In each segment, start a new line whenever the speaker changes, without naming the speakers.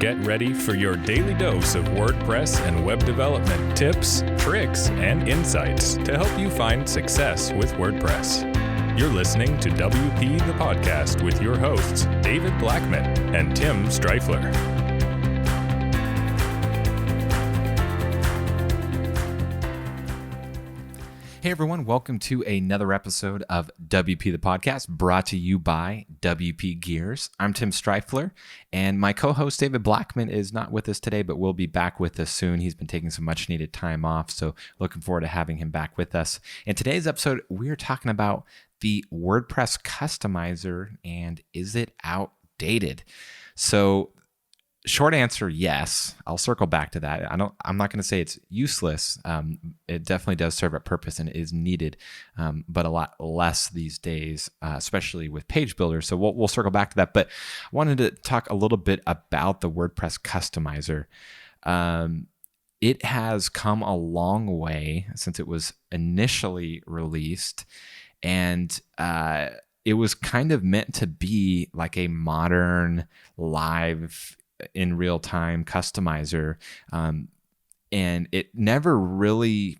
Get ready for your daily dose of WordPress and web development tips, tricks, and insights to help you find success with WordPress. You're listening to WP the Podcast with your hosts, David Blackman and Tim Streifler.
Hey everyone, welcome to another episode of WP the Podcast, brought to you by WP Gears. I'm Tim Streifler, and my co-host David Blackman is not with us today, but will be back with us soon. He's been taking some much needed time off, so looking forward to having him back with us. In today's episode, we're talking about the WordPress customizer and is it outdated? So short answer, yes. I'll circle back to that. I'm not going to say it's useless. It definitely does serve a purpose and is needed, but a lot less these days, especially with page builders. So we'll circle back to that. But I wanted to talk a little bit about the WordPress customizer. It has come a long way since it was initially released, and it was kind of meant to be like a modern live in real time customizer. And it never really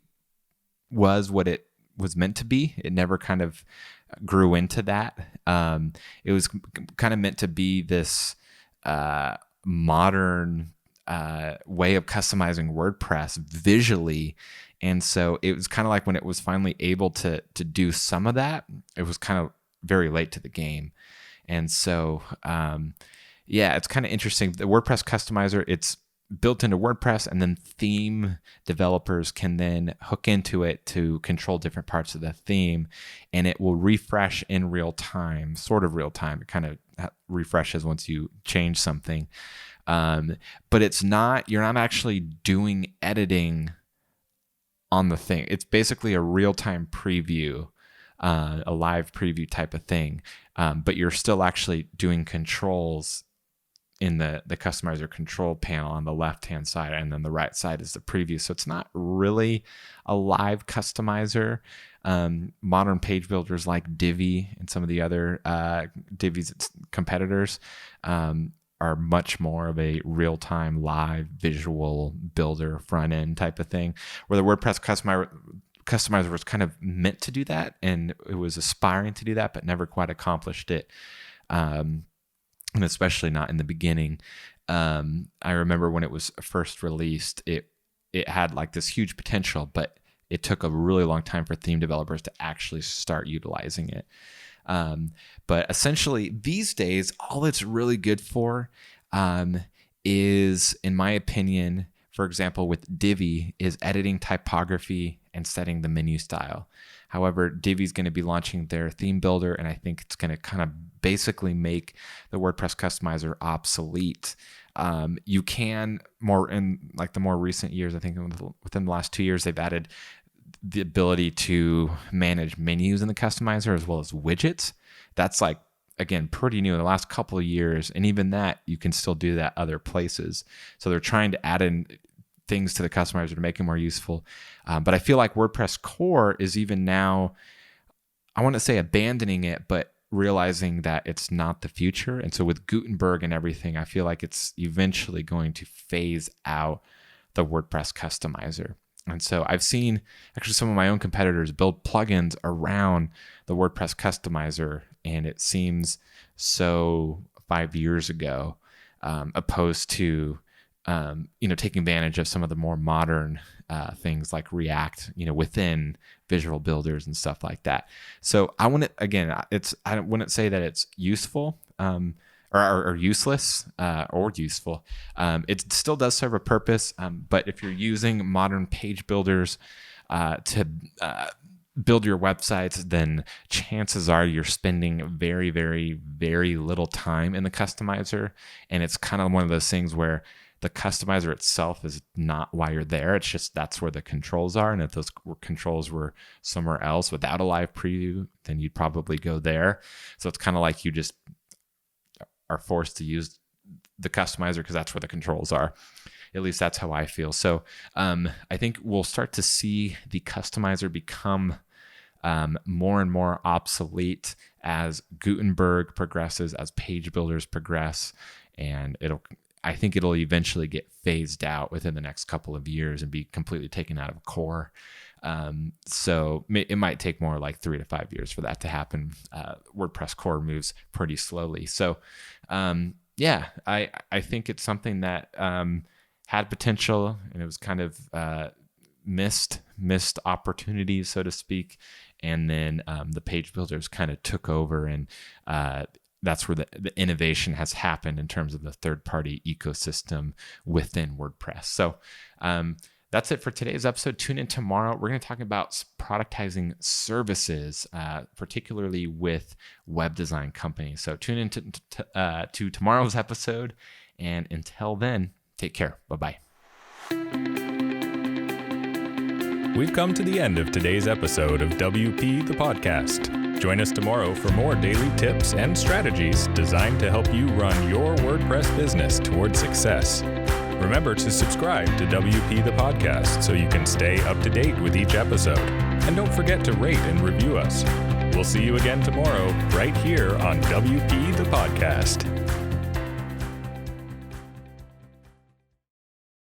was what it was meant to be. It never kind of grew into that. It was kind of meant to be this modern way of customizing WordPress visually. And so it was kind of like when it was finally able to do some of that, it was kind of very late to the game. And so, yeah, it's kind of interesting. The WordPress customizer, it's built into WordPress, and then theme developers can then hook into it to control different parts of the theme, and it will refresh in real time, sort of real time. It kind of refreshes once you change something. But it's not, you're not actually doing editing on the thing. It's basically a real-time preview, a live preview type of thing. But you're still actually doing controls in the customizer control panel on the left-hand side, and then the right side is the preview. So it's not really a live customizer. Modern page builders like Divi and some of the other Divi's competitors are much more of a real-time live visual builder front-end type of thing, where the WordPress customizer was kind of meant to do that, and it was aspiring to do that, but never quite accomplished it. And especially not in the beginning. I remember when it was first released, it had like this huge potential, but it took a really long time for theme developers to actually start utilizing it. But essentially these days, all it's really good for is, in my opinion, for example, with Divi, is editing typography and setting the menu style. However, Divi is going to be launching their theme builder, and I think it's going to kind of basically make the WordPress customizer obsolete. You can in like the more recent years, I think within the last 2 years, they've added the ability to manage menus in the customizer as well as widgets. That's like, again, pretty new in the last couple of years. And even that, you can still do that other places. So they're trying to add in things to the customizer to make it more useful. But I feel like WordPress core is even now, I want to say abandoning it, but realizing that it's not the future. And so with Gutenberg and everything, I feel like it's eventually going to phase out the WordPress customizer. And so I've seen actually some of my own competitors build plugins around the WordPress customizer, and it seems so 5 years ago, opposed to taking advantage of some of the more modern things like React, within visual builders and stuff like that. So I wouldn't say that it's useful or useless or useful. It still does serve a purpose, but if you're using modern page builders to build your websites, then chances are you're spending very, very, very little time in the customizer, and it's kind of one of those things where the customizer itself is not why you're there. It's just that's where the controls are. And if those controls were somewhere else without a live preview, then you'd probably go there. So it's kind of like you just are forced to use the customizer because that's where the controls are. At least that's how I feel. So I think we'll start to see the customizer become more and more obsolete as Gutenberg progresses, as page builders progress, and I think it'll eventually get phased out within the next couple of years and be completely taken out of core. So it might take more like 3 to 5 years for that to happen. WordPress core moves pretty slowly. So yeah, I think it's something that had potential, and it was kind of missed opportunities, so to speak. And then the page builders kind of took over, and that's where the innovation has happened in terms of the third-party ecosystem within WordPress. So that's it for today's episode. Tune in tomorrow. We're going to talk about productizing services, particularly with web design companies. So tune in to tomorrow's episode. And until then, take care. Bye-bye.
We've come to the end of today's episode of WP the Podcast. Join us tomorrow for more daily tips and strategies designed to help you run your WordPress business towards success. Remember to subscribe to WP the Podcast so you can stay up to date with each episode. And don't forget to rate and review us. We'll see you again tomorrow right here on WP the Podcast.